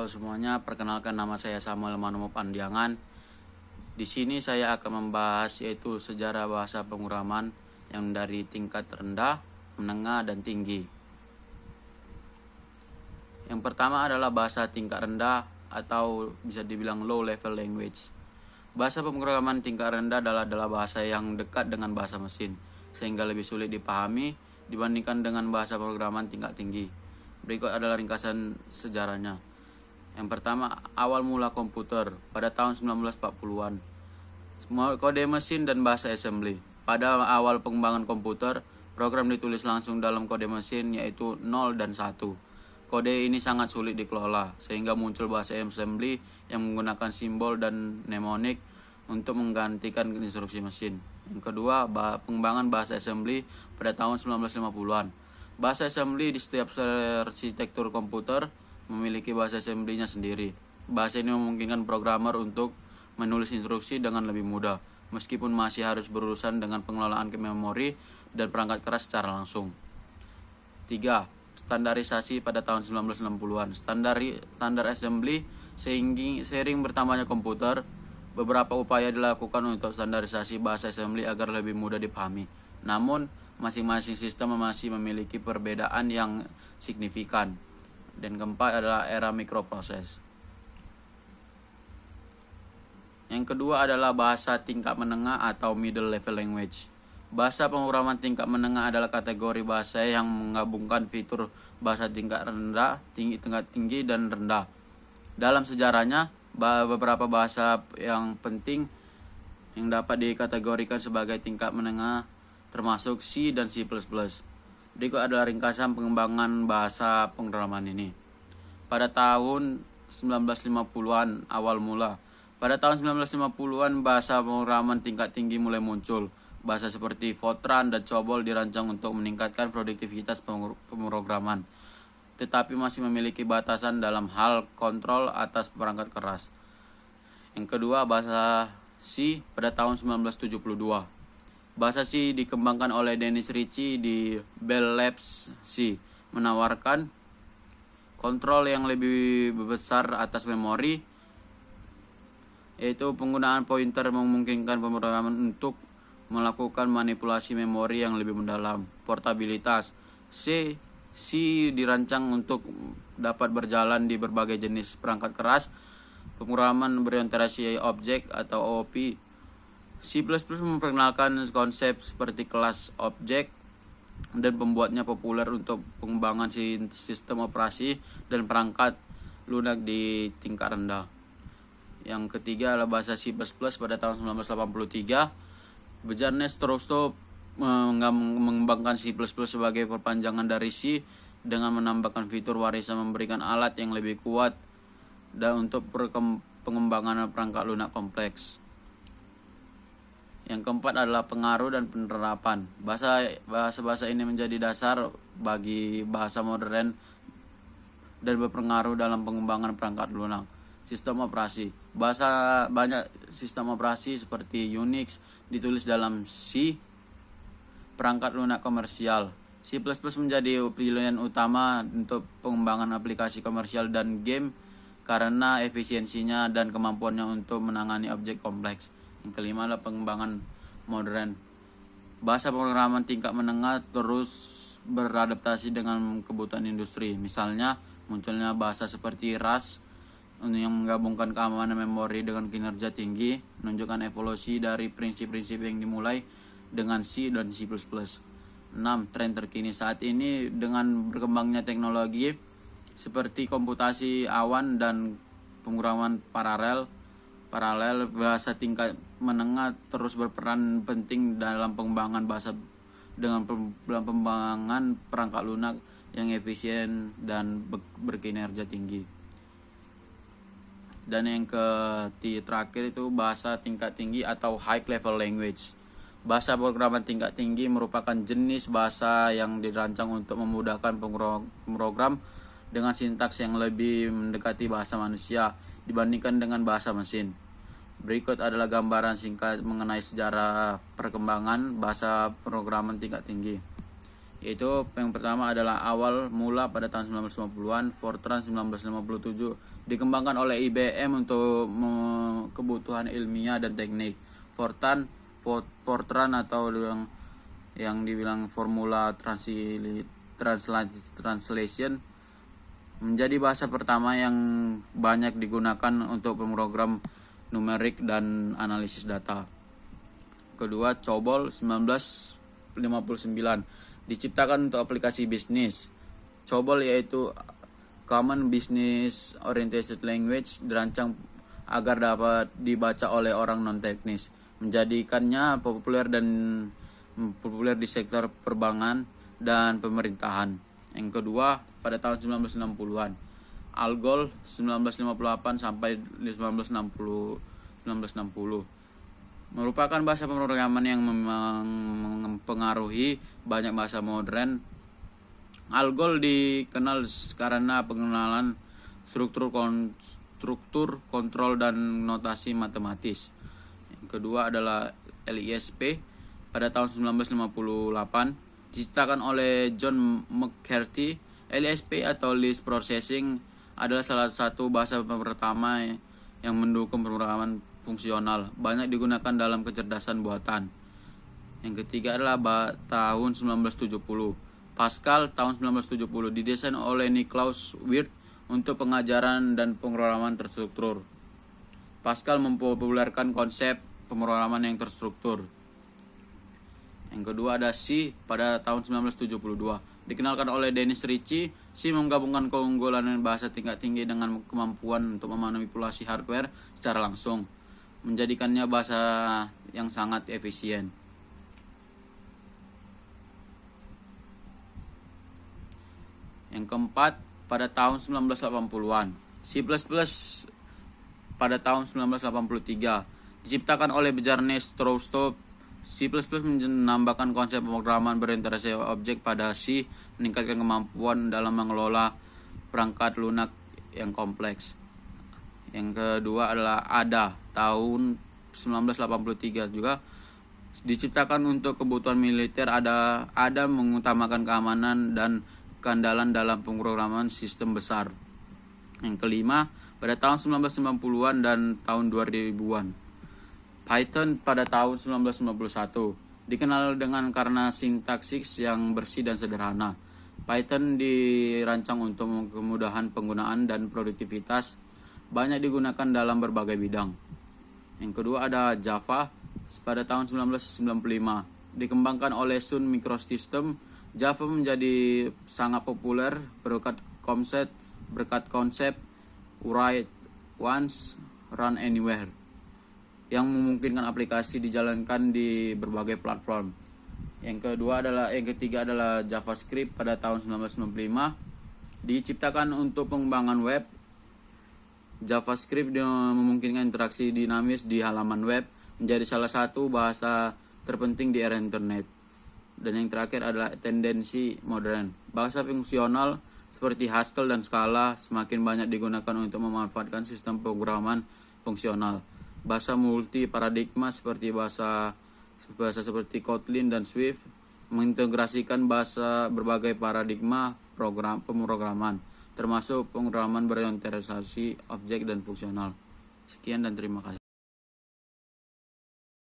Halo semuanya, perkenalkan nama saya Samuel Manomo Pandiangan. Di sini saya akan membahas yaitu sejarah bahasa pemrograman yang dari tingkat rendah, menengah, dan tinggi. Yang pertama adalah bahasa tingkat rendah atau bisa dibilang low level language. Bahasa pemrograman tingkat rendah adalah bahasa yang dekat dengan bahasa mesin, sehingga lebih sulit dipahami dibandingkan dengan bahasa pemrograman tingkat tinggi. Berikut adalah ringkasan sejarahnya. Yang pertama, awal mula komputer pada tahun 1940-an. Kode mesin dan bahasa assembly. Pada awal pengembangan komputer, program ditulis langsung dalam kode mesin yaitu 0 dan 1. Kode ini sangat sulit dikelola, sehingga muncul bahasa assembly yang menggunakan simbol dan mnemonik untuk menggantikan instruksi mesin. Yang kedua, pengembangan bahasa assembly pada tahun 1950-an. Bahasa assembly di setiap arsitektur komputer memiliki bahasa assembly-nya sendiri. Bahasa ini memungkinkan programmer untuk menulis instruksi dengan lebih mudah, meskipun masih harus berurusan dengan pengelolaan ke memori dan perangkat keras secara langsung. 3. Standarisasi pada tahun 1960-an. Standar assembly seiring bertambahnya komputer, beberapa upaya dilakukan untuk standarisasi bahasa assembly agar lebih mudah dipahami. Namun, masing-masing sistem masih memiliki perbedaan yang signifikan. Dan keempat adalah era mikroproses. Yang kedua adalah bahasa tingkat menengah atau middle level language. Bahasa pemrograman tingkat menengah adalah kategori bahasa yang menggabungkan fitur bahasa tingkat rendah, tingkat tinggi, dan rendah. Dalam sejarahnya, beberapa bahasa yang penting yang dapat dikategorikan sebagai tingkat menengah termasuk C dan C++. Berikut adalah ringkasan pengembangan bahasa pemrograman ini. Pada tahun 1950-an awal mula. Pada tahun 1950-an bahasa pemrograman tingkat tinggi mulai muncul. Bahasa seperti Fortran dan COBOL dirancang untuk meningkatkan produktivitas pemrograman, tetapi masih memiliki batasan dalam hal kontrol atas perangkat keras. Yang kedua, bahasa C pada tahun 1972. Bahasa C dikembangkan oleh Dennis Ritchie di Bell Labs. C menawarkan kontrol yang lebih besar atas memori, yaitu penggunaan pointer memungkinkan pemrograman untuk melakukan manipulasi memori yang lebih mendalam. Portabilitas. C dirancang untuk dapat berjalan di berbagai jenis perangkat keras. Pemrograman berorientasi objek atau OOP. C++ memperkenalkan konsep seperti kelas objek dan pembuatnya populer untuk pengembangan sistem operasi dan perangkat lunak di tingkat rendah. Yang ketiga adalah bahasa C++ pada tahun 1983. Bjarne Stroustrup mengembangkan C++ sebagai perpanjangan dari C dengan menambahkan fitur warisan memberikan alat yang lebih kuat dan untuk pengembangan perangkat lunak kompleks. Yang keempat adalah pengaruh dan penerapan. Bahasa ini menjadi dasar bagi bahasa modern dan berpengaruh dalam pengembangan perangkat lunak. Sistem operasi. Banyak sistem operasi seperti Unix ditulis dalam C. Perangkat lunak komersial. C++ menjadi pilihan utama untuk pengembangan aplikasi komersial dan game karena efisiensinya dan kemampuannya untuk menangani objek kompleks. Yang kelima adalah pengembangan modern. Bahasa pemrograman tingkat menengah terus beradaptasi dengan kebutuhan industri. Misalnya, munculnya bahasa seperti Rust yang menggabungkan keamanan memori dengan kinerja tinggi, menunjukkan evolusi dari prinsip-prinsip yang dimulai dengan C dan C++. 6. Tren terkini saat ini dengan berkembangnya teknologi seperti komputasi awan dan pemrograman paralel, bahasa tingkat menengah terus berperan penting dalam pengembangan bahasa dengan pengembangan perangkat lunak yang efisien dan berkinerja tinggi. Dan yang terakhir itu bahasa tingkat tinggi atau high level language. Bahasa pemrograman tingkat tinggi merupakan jenis bahasa yang dirancang untuk memudahkan pemrogram dengan sintaks yang lebih mendekati bahasa manusia dibandingkan dengan bahasa mesin. Berikut adalah gambaran singkat mengenai sejarah perkembangan bahasa pemrograman tingkat tinggi. Yaitu yang pertama adalah awal mula pada tahun 1950-an, Fortran 1957, dikembangkan oleh IBM untuk kebutuhan ilmiah dan teknik. Fortran atau yang dibilang formula translation menjadi bahasa pertama yang banyak digunakan untuk pemrogram numerik dan analisis data. Kedua, COBOL 1959 diciptakan untuk aplikasi bisnis. COBOL yaitu Common Business Oriented Language dirancang agar dapat dibaca oleh orang non-teknis, menjadikannya populer di sektor perbankan dan pemerintahan. Yang kedua, pada tahun 1960-an, ALGOL 1958 sampai 1960 merupakan bahasa pemrograman yang mempengaruhi banyak bahasa modern. ALGOL dikenal karena pengenalan struktur, kontrol, dan notasi matematis. Yang kedua adalah LISP pada tahun 1958 diciptakan oleh John McCarthy. LISP atau List Processing adalah salah satu bahasa pertama yang mendukung pemrograman fungsional, banyak digunakan dalam kecerdasan buatan. Yang ketiga adalah tahun 1970. Pascal tahun 1970 didesain oleh Niklaus Wirth untuk pengajaran dan pemrograman terstruktur. Pascal mempopulerkan konsep pemrograman yang terstruktur. Yang kedua ada C pada tahun 1972. Dikenalkan oleh Dennis Ritchie, C menggabungkan keunggulan bahasa tingkat tinggi dengan kemampuan untuk memanipulasi hardware secara langsung, menjadikannya bahasa yang sangat efisien. Yang keempat, pada tahun 1980-an, C++ pada tahun 1983 diciptakan oleh Bjarne Stroustrup. C++ menambahkan konsep pemrograman berorientasi objek pada C, meningkatkan kemampuan dalam mengelola perangkat lunak yang kompleks. Yang kedua adalah ADA tahun 1983 juga diciptakan untuk kebutuhan militer. ADA mengutamakan keamanan dan keandalan dalam pemrograman sistem besar. Yang kelima, pada tahun 1990-an dan tahun 2000-an, Python pada tahun 1991 dikenal karena sintaksis yang bersih dan sederhana. Python dirancang untuk kemudahan penggunaan dan produktivitas, banyak digunakan dalam berbagai bidang. Yang kedua ada Java pada tahun 1995, dikembangkan oleh Sun Microsystems. Java menjadi sangat populer berkat konsep write once, run anywhere, yang memungkinkan aplikasi dijalankan di berbagai platform. Yang ketiga adalah JavaScript pada tahun 1995, diciptakan untuk pengembangan web. JavaScript memungkinkan interaksi dinamis di halaman web, menjadi salah satu bahasa terpenting di era internet. Dan yang terakhir adalah tendensi modern. Bahasa fungsional seperti Haskell dan Scala semakin banyak digunakan untuk memanfaatkan sistem pemrograman fungsional. Bahasa multi paradigma seperti bahasa seperti Kotlin dan Swift mengintegrasikan berbagai paradigma pemrograman, termasuk pemrograman berorientasi objek dan fungsional. Sekian dan terima kasih.